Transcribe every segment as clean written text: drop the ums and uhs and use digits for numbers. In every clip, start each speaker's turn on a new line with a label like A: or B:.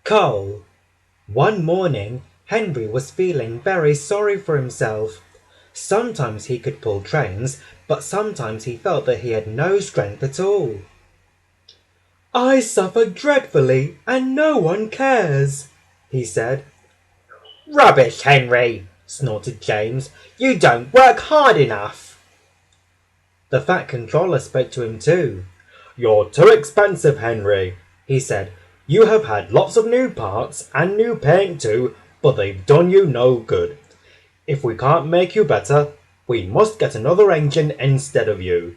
A: Coal. One morning, Henry was feeling very sorry for himself. Sometimes he could pull trains, but sometimes he felt that he had no strength at all. I suffer dreadfully, and no one cares, he said. Rubbish, Henry, snorted James. You don't work hard enough. The Fat Controller spoke to him too. You're too expensive, Henry, he said. You have had lots of new parts and new paint too, but they've done you no good. If we can't make you better, we must get another engine instead of you.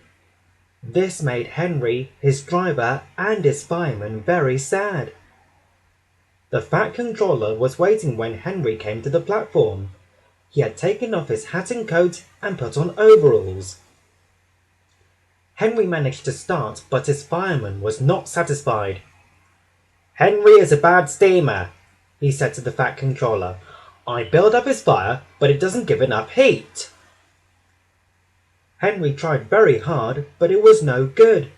A: This made Henry, his driver, and his fireman very sad. The Fat Controller was waiting when Henry came to the platform. He had taken off his hat and coat and put on overalls. Henry managed to start, but his fireman was not satisfied. Henry is a bad steamer, he said to the Fat Controller. I build up his fire, but it doesn't give enough heat. Henry tried very hard, but it was no good.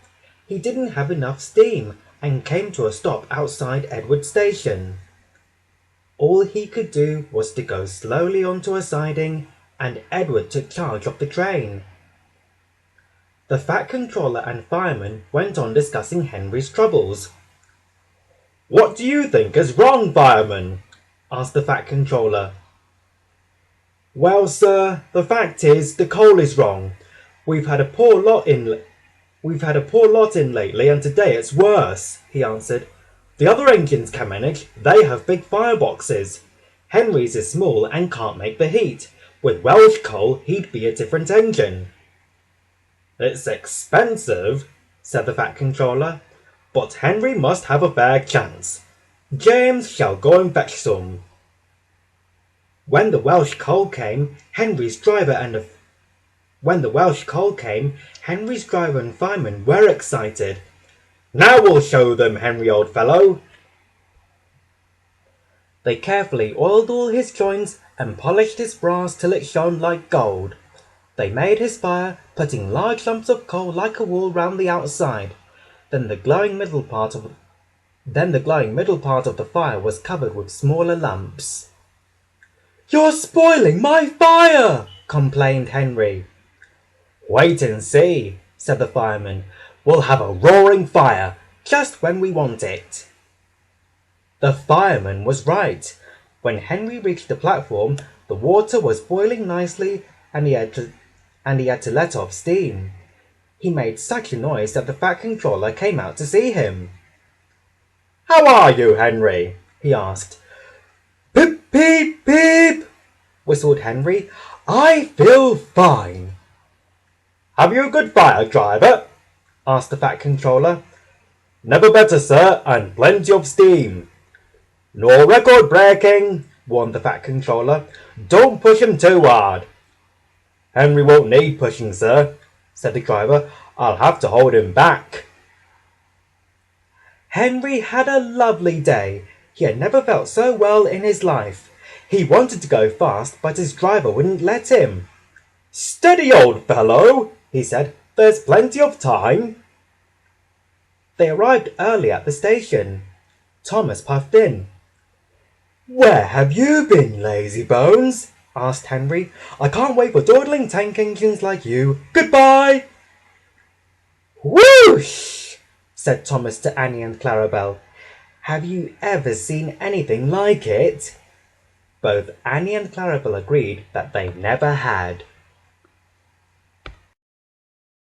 A: He didn't have enough steam and came to a stop outside Edward Station. All he could do was to go slowly onto a siding, and Edward took charge of the train. The Fat Controller and fireman went on discussing Henry's troubles. What do you think is wrong, fireman? Asked the Fat Controller. Well, sir, the fact is the coal is wrong. We've had a poor lot in lately, and today it's worse, he answered. The other engines can manage. They have big fireboxes. Henry's is small and can't make the heat. With Welsh coal, he'd be a different engine. It's expensive, said the Fat Controller, but Henry must have a fair chance. James shall go and fetch some. When the Welsh coal came, Henry's driver and fireman were excited. Now we'll show them, Henry, old fellow. They carefully oiled all his joints and polished his brass till it shone like gold. They made his fire, putting large lumps of coal like a wall round the outside. Then the glowing middle part of the fire was covered with smaller lumps. You're spoiling my fire, complained Henry. Wait and see, said the fireman. We'll have a roaring fire, just when we want it. The fireman was right. When Henry reached the platform, the water was boiling nicely, and he had to let off steam. He made such a noise that the Fat Controller came out to see him. How are you, Henry? He asked. Pip, peep, peep, whistled Henry. I feel fine. Have you a good fire, driver? Asked the Fat Controller. Never better, sir, and plenty of steam. No record breaking, warned the Fat Controller. Don't push him too hard. Henry won't need pushing, sir, said the driver. I'll have to hold him back. Henry had a lovely day. He had never felt so well in his life. He wanted to go fast, but his driver wouldn't let him. Steady, old fellow, he said. There's plenty of time. They arrived early at the station. Thomas puffed in. Where have you been, lazybones? Asked Henry. I can't wait for dawdling tank engines like you. Goodbye. Whoosh, said Thomas to Annie and Clarabelle. Have you ever seen anything like it? Both Annie and Clarabelle agreed that they never had.